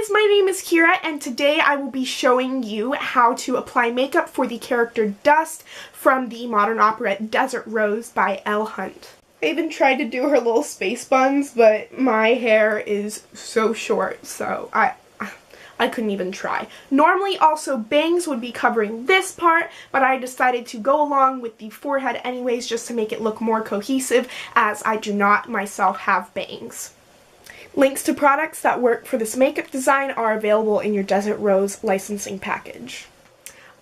guys, my name is Kira and today I will be showing you how to apply makeup for the character Dust from the modern operette Desert Rose by L.HUNT. I even tried to do her little space buns, but my hair is so short, so I couldn't even try. Normally also bangs would be covering this part, but I decided to go along with the forehead anyways just to make it look more cohesive, as I do not myself have bangs. Links to products that work for this makeup design are available in your Desert Rose licensing package.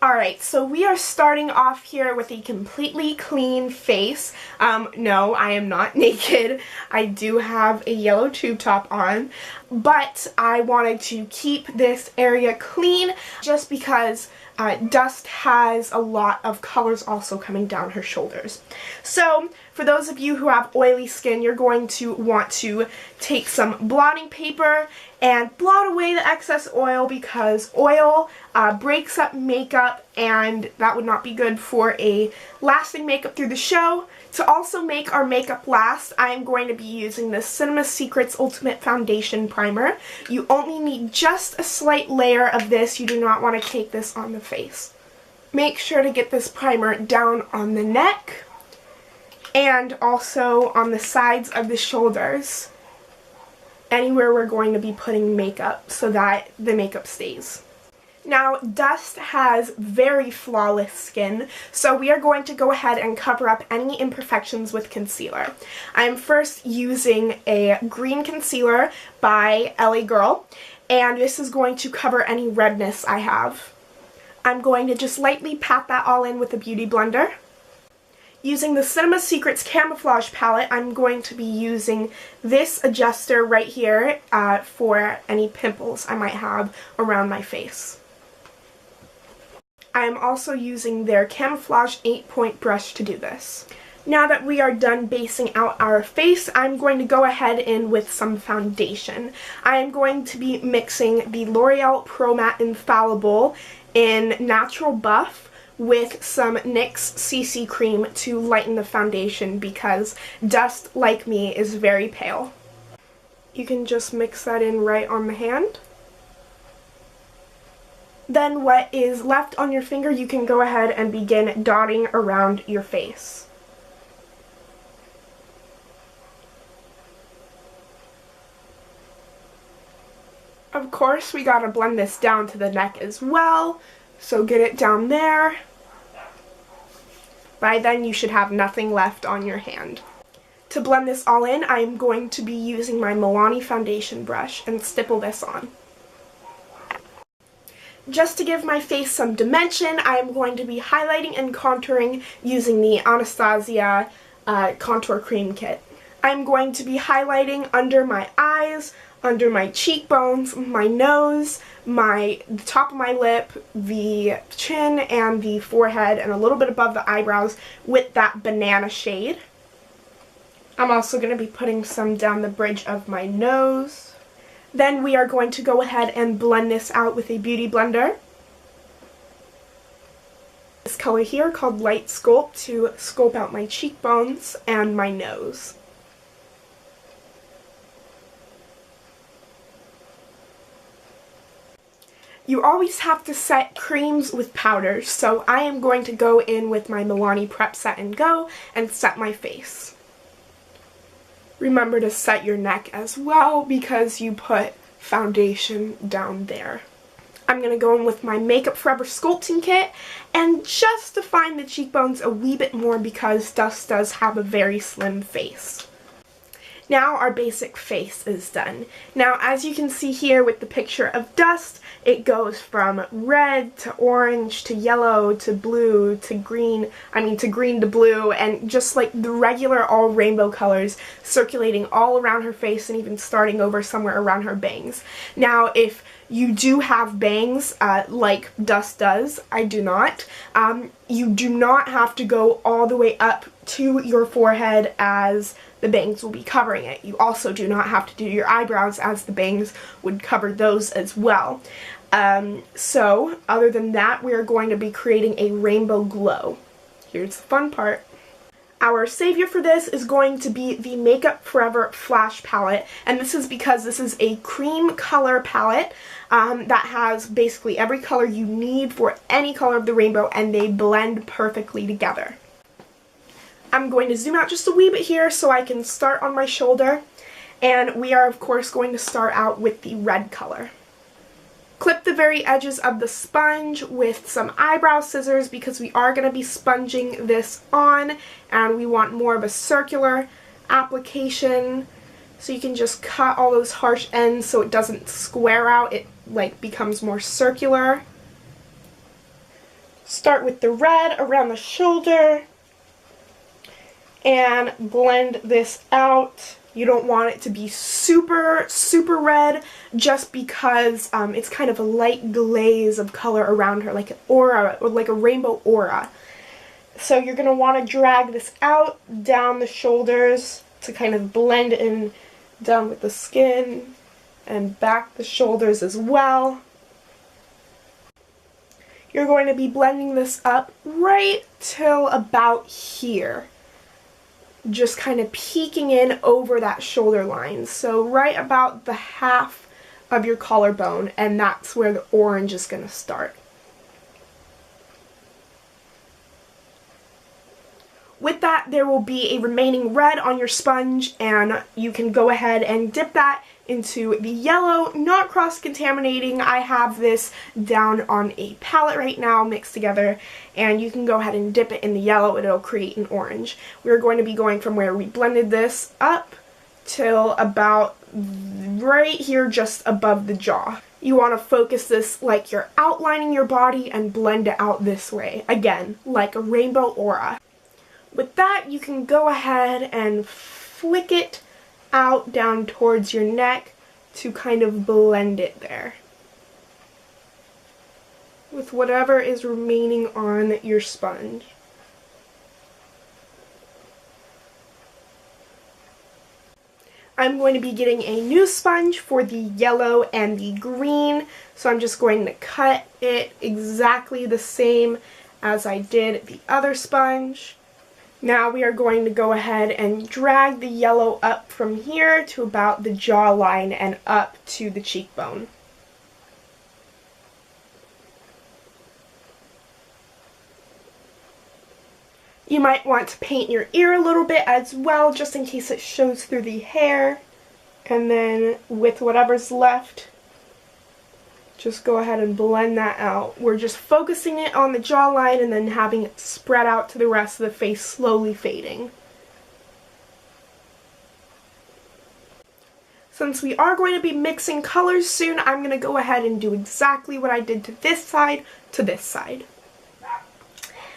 Alright, so we are starting off here with a completely clean face. No, I am not naked. I do have a yellow tube top on, but I wanted to keep this area clean just because Dust has a lot of colors also coming down her shoulders. So, for those of you who have oily skin, you're going to want to take some blotting paper and blot away the excess oil, because oil breaks up makeup and that would not be good for a lasting makeup through the show. To also make our makeup last, I'm going to be using the Cinema Secrets Ultimate Foundation Primer. You only need just a slight layer of this. You do not want to take this on the face. Make sure to get this primer down on the neck and also on the sides of the shoulders, anywhere we're going to be putting makeup so that the makeup stays. Now, Dust has very flawless skin, so we are going to go ahead and cover up any imperfections with concealer. I'm first using a green concealer by LA Girl, and this is going to cover any redness I have. I'm going to just lightly pat that all in with a beauty blender. Using the Cinema Secrets Camouflage Palette, I'm going to be using this adjuster right here for any pimples I might have around my face. I am also using their Camouflage 8-point brush to do this. Now that we are done basing out our face, I'm going to go ahead in with some foundation. I am going to be mixing the L'Oreal Pro Matte Infallible in Natural Buff with some NYX CC cream to lighten the foundation because Dust, like me, is very pale. You can just mix that in right on the hand. Then what is left on your finger, you can go ahead and begin dotting around your face. Of course, we gotta blend this down to the neck as well, so get it down there. By then you should have nothing left on your hand. To blend this all in, I'm going to be using my Milani foundation brush and stipple this on. Just to give my face some dimension, I am going to be highlighting and contouring using the Anastasia Contour Cream Kit. I'm going to be highlighting under my eyes, under my cheekbones, my nose, the top of my lip, the chin, and the forehead, and a little bit above the eyebrows with that banana shade. I'm also going to be putting some down the bridge of my nose. Then we are going to go ahead and blend this out with a beauty blender. This color here called Light Sculpt to sculpt out my cheekbones and my nose. You always have to set creams with powders, so I am going to go in with my Milani Prep Set and Go and set my face. Remember to set your neck as well because you put foundation down there. I'm going to go in with my Makeup Forever Sculpting Kit and just define the cheekbones a wee bit more because Dust does have a very slim face. Now our basic face is done. Now, as you can see here with the picture of Dust, it goes from red to orange to yellow to blue to green, to green to blue, and just like the regular all rainbow colors circulating all around her face and even starting over somewhere around her bangs. Now, if you do have bangs, like Dust does, I do not, you do not have to go all the way up to your forehead as the bangs will be covering it. You also do not have to do your eyebrows as the bangs would cover those as well. So, other than that, we are going to be creating a rainbow glow. Here's the fun part. Our savior for this is going to be the Makeup Forever Flash Palette, and this is because this is a cream color palette that has basically every color you need for any color of the rainbow, and they blend perfectly together. I'm going to zoom out just a wee bit here so I can start on my shoulder, and we are of course going to start out with the red color. Clip the very edges of the sponge with some eyebrow scissors because we are going to be sponging this on and we want more of a circular application. So you can just cut all those harsh ends so it doesn't square out, it like becomes more circular. Start with the red around the shoulder and blend this out. You don't want it to be super red just because it's kind of a light glaze of color around her, like an aura, or like a rainbow aura. So you're going to want to drag this out down the shoulders to kind of blend in down with the skin and back the shoulders as well. You're going to be blending this up right till about here. Just kind of peeking in over that shoulder line. So right about the half of your collarbone, and that's where the orange is going to start. With that, there will be a remaining red on your sponge, and you can go ahead and dip that into the yellow, not cross-contaminating. I have this down on a palette right now mixed together, and you can go ahead and dip it in the yellow and it'll create an orange. We're going to be going from where we blended this up till about right here just above the jaw. You want to focus this like you're outlining your body and blend it out this way. Again, like a rainbow aura. With that, you can go ahead and flick it out down towards your neck to kind of blend it there with whatever is remaining on your sponge. I'm going to be getting a new sponge for the yellow and the green, so I'm just going to cut it exactly the same as I did the other sponge. Now we are going to go ahead and drag the yellow up from here to about the jawline and up to the cheekbone. You might want to paint your ear a little bit as well, just in case it shows through the hair. And then with whatever's left, just go ahead and blend that out. We're just focusing it on the jawline and then having it spread out to the rest of the face, slowly fading. Since we are going to be mixing colors soon, I'm going to go ahead and do exactly what I did to this side to this side.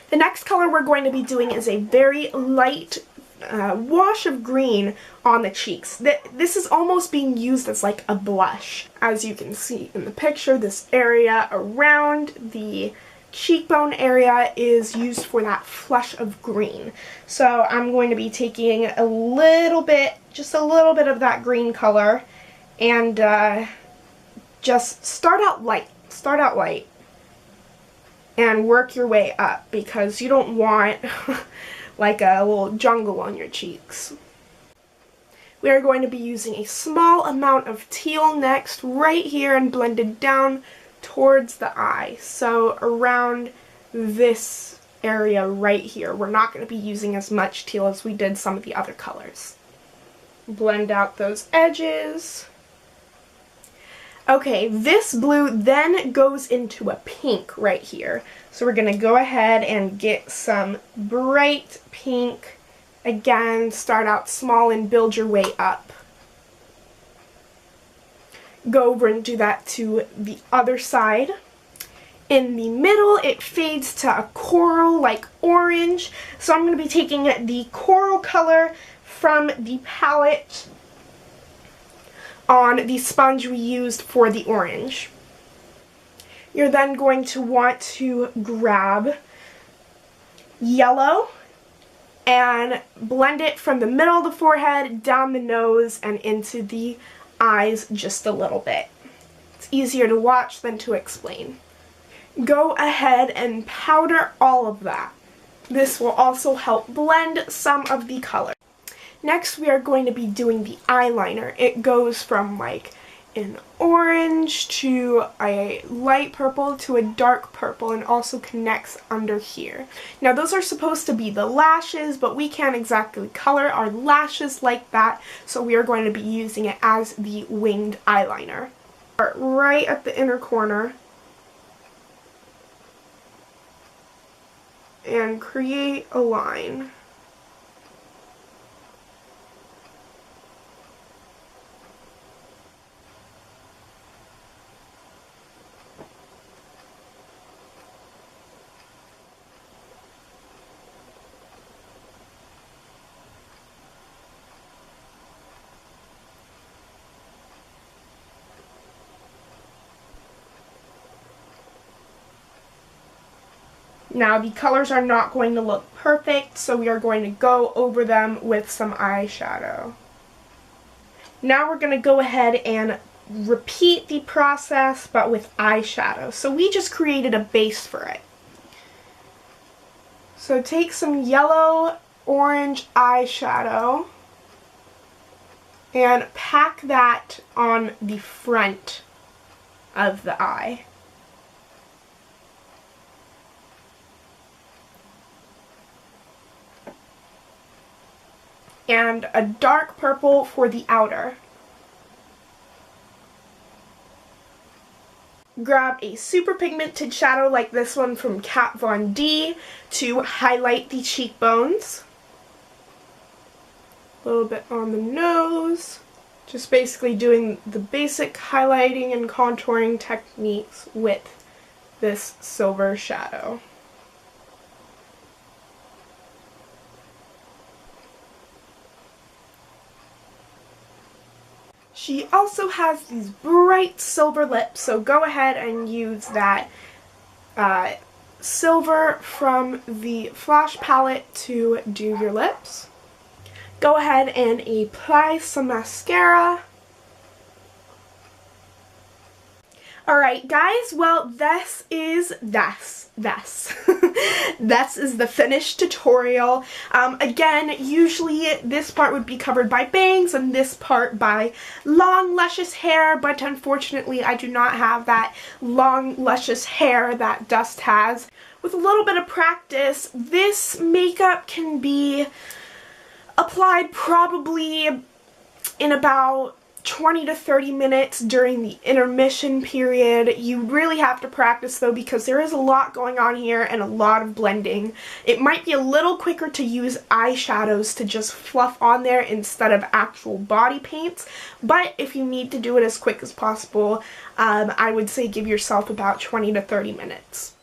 The next color we're going to be doing is a very light wash of green on the cheeks. This is almost being used as like a blush. As you can see in the picture, this area around the cheekbone area is used for that flush of green. So I'm going to be taking a little bit, just a little bit of that green color, and just start out light and work your way up, because you don't want like a little jungle on your cheeks. We are going to be using a small amount of teal next, right here, and blended down towards the eye. So around this area right here. We're not going to be using as much teal as we did some of the other colors. Blend out those edges. Okay, this blue then goes into a pink right here. So we're going to go ahead and get some bright pink. Again, start out small and build your way up. Go over and do that to the other side. In the middle, it fades to a coral like orange. So I'm going to be taking the coral color from the palette on the sponge we used for the orange. You're then going to want to grab yellow and blend it from the middle of the forehead, down the nose, and into the eyes just a little bit. It's easier to watch than to explain. Go ahead and powder all of that. This will also help blend some of the color. Next, we are going to be doing the eyeliner. It goes from like an orange to a light purple to a dark purple, and also connects under here. Now those are supposed to be the lashes, but we can't exactly color our lashes like that, so we are going to be using it as the winged eyeliner. Start right at the inner corner and create a line. Now the colors are not going to look perfect, so we are going to go over them with some eyeshadow. Now we're going to go ahead and repeat the process, but with eyeshadow. So we just created a base for it. So take some yellow orange eyeshadow and pack that on the front of the eye. And a dark purple for the outer. Grab a super pigmented shadow like this one from Kat Von D to highlight the cheekbones. A little bit on the nose. Just basically doing the basic highlighting and contouring techniques with this silver shadow. She also has these bright silver lips, so go ahead and use that silver from the Flash palette to do your lips. Go ahead and apply some mascara. Alright guys, well this is the finished tutorial. Again, usually this part would be covered by bangs and this part by long luscious hair, but unfortunately I do not have that long luscious hair that Dust has. With a little bit of practice, this makeup can be applied probably in about 20 to 30 minutes during the intermission period. You really have to practice though, because there is a lot going on here and a lot of blending. It might be a little quicker to use eyeshadows to just fluff on there instead of actual body paints, but if you need to do it as quick as possible, I would say give yourself about 20 to 30 minutes.